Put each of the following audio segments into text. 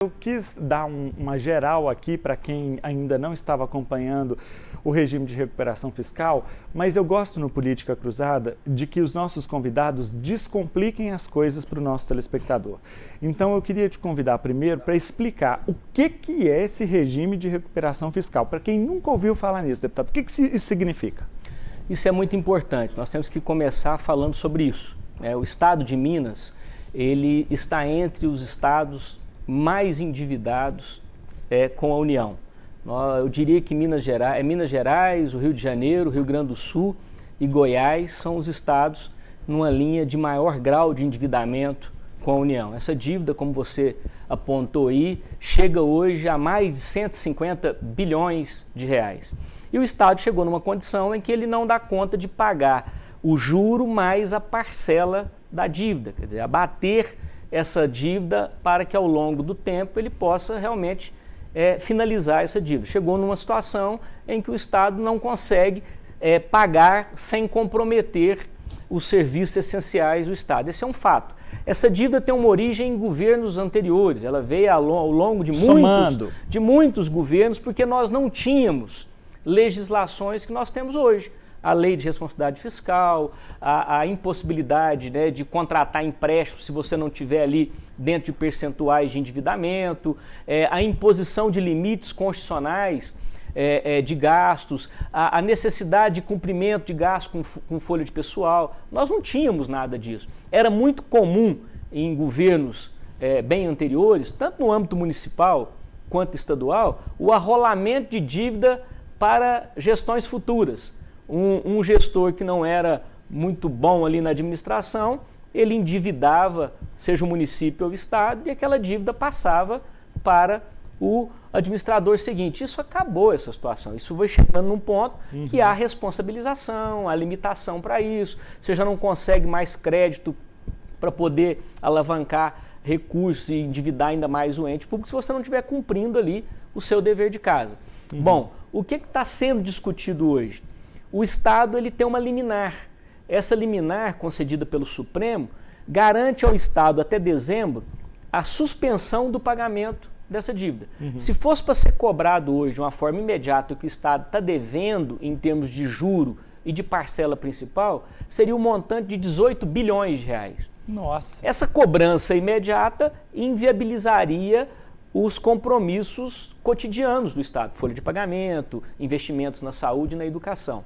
Eu quis dar uma geral aqui para quem ainda não estava acompanhando o regime de recuperação fiscal, mas eu gosto no Política Cruzada de que os nossos convidados descompliquem as coisas para o nosso telespectador. Então eu queria te convidar primeiro para explicar o que é esse regime de recuperação fiscal. Para quem nunca ouviu falar nisso, deputado, o que isso significa? Isso é muito importante, nós temos que começar falando sobre isso. O estado de Minas, ele está entre os estados mais endividados com a União. Eu diria que Minas Gerais, o Rio de Janeiro, o Rio Grande do Sul e Goiás são os estados numa linha de maior grau de endividamento com a União. Essa dívida, como você apontou aí, chega hoje a mais de 150 bilhões de reais. E o Estado chegou numa condição em que ele não dá conta de pagar o juro mais a parcela da dívida, quer dizer, abater essa dívida para que ao longo do tempo ele possa realmente finalizar essa dívida. Chegou numa situação em que o Estado não consegue pagar sem comprometer os serviços essenciais do Estado. Esse é um fato. Essa dívida tem uma origem em governos anteriores, ela veio ao longo de muitos governos, porque nós não tínhamos legislações que nós temos hoje. A lei de responsabilidade fiscal, a impossibilidade de contratar empréstimo se você não tiver ali dentro de percentuais de endividamento, a imposição de limites constitucionais de gastos, a necessidade de cumprimento de gastos com folha de pessoal. Nós não tínhamos nada disso. Era muito comum em governos bem anteriores, tanto no âmbito municipal quanto estadual, o arrolamento de dívida para gestões futuras. Um gestor que não era muito bom ali na administração, ele endividava, seja o município ou o estado, e aquela dívida passava para o administrador seguinte. Isso acabou, essa situação. Isso foi chegando num ponto que há responsabilização, há limitação para isso. Você já não consegue mais crédito para poder alavancar recursos e endividar ainda mais o ente público se você não estiver cumprindo ali o seu dever de casa. Bom, o que está sendo discutido hoje? O Estado ele tem uma liminar. Essa liminar, concedida pelo Supremo, garante ao Estado até dezembro a suspensão do pagamento dessa dívida. Se fosse para ser cobrado hoje de uma forma imediata o que o Estado está devendo em termos de juro e de parcela principal, seria um montante de 18 bilhões de reais. Nossa! Essa cobrança imediata inviabilizaria os compromissos cotidianos do Estado, folha de pagamento, investimentos na saúde e na educação.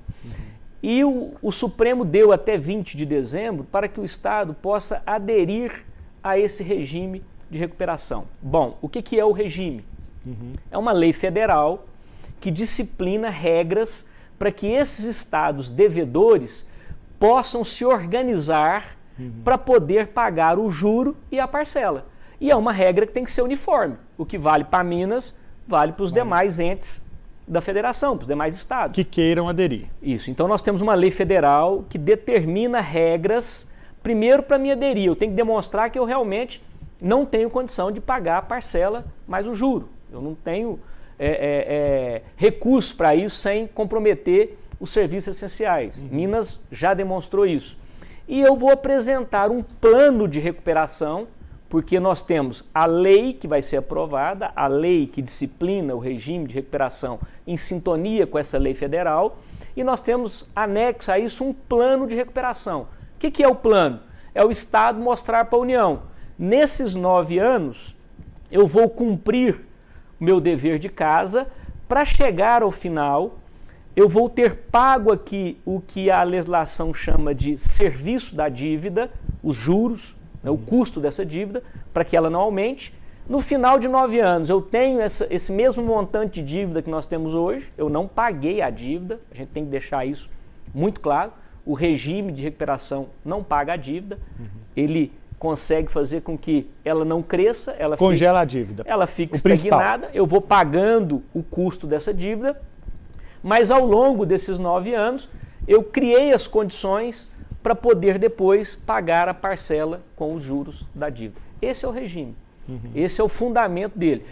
E o Supremo deu até 20 de dezembro para que o Estado possa aderir a esse regime de recuperação. Bom, o que é o regime? É uma lei federal que disciplina regras para que esses estados devedores possam se organizar para poder pagar o juro e a parcela. E é uma regra que tem que ser uniforme. O que vale para Minas, vale para os demais entes da federação, para os demais estados. Que queiram aderir. Isso. Então nós temos uma lei federal que determina regras, primeiro para me aderir. Eu tenho que demonstrar que eu realmente não tenho condição de pagar a parcela mais o juro. Eu não tenho recurso para isso sem comprometer os serviços essenciais. Minas já demonstrou isso. E eu vou apresentar um plano de recuperação, porque nós temos a lei que vai ser aprovada, a lei que disciplina o regime de recuperação em sintonia com essa lei federal, e nós temos anexo a isso um plano de recuperação. O que é o plano? É o Estado mostrar para a União, nesses 9 anos, eu vou cumprir o meu dever de casa, para chegar ao final, eu vou ter pago aqui o que a legislação chama de serviço da dívida, os juros, o custo dessa dívida, para que ela não aumente. No final de 9 anos, eu tenho esse mesmo montante de dívida que nós temos hoje, eu não paguei a dívida, a gente tem que deixar isso muito claro. O regime de recuperação não paga a dívida, ele consegue fazer com que ela não cresça, congela a dívida. Ela fica estagnada, eu vou pagando o custo dessa dívida, mas ao longo desses 9 anos, eu criei as condições para poder depois pagar a parcela com os juros da dívida. Esse é o regime. Esse é o fundamento dele.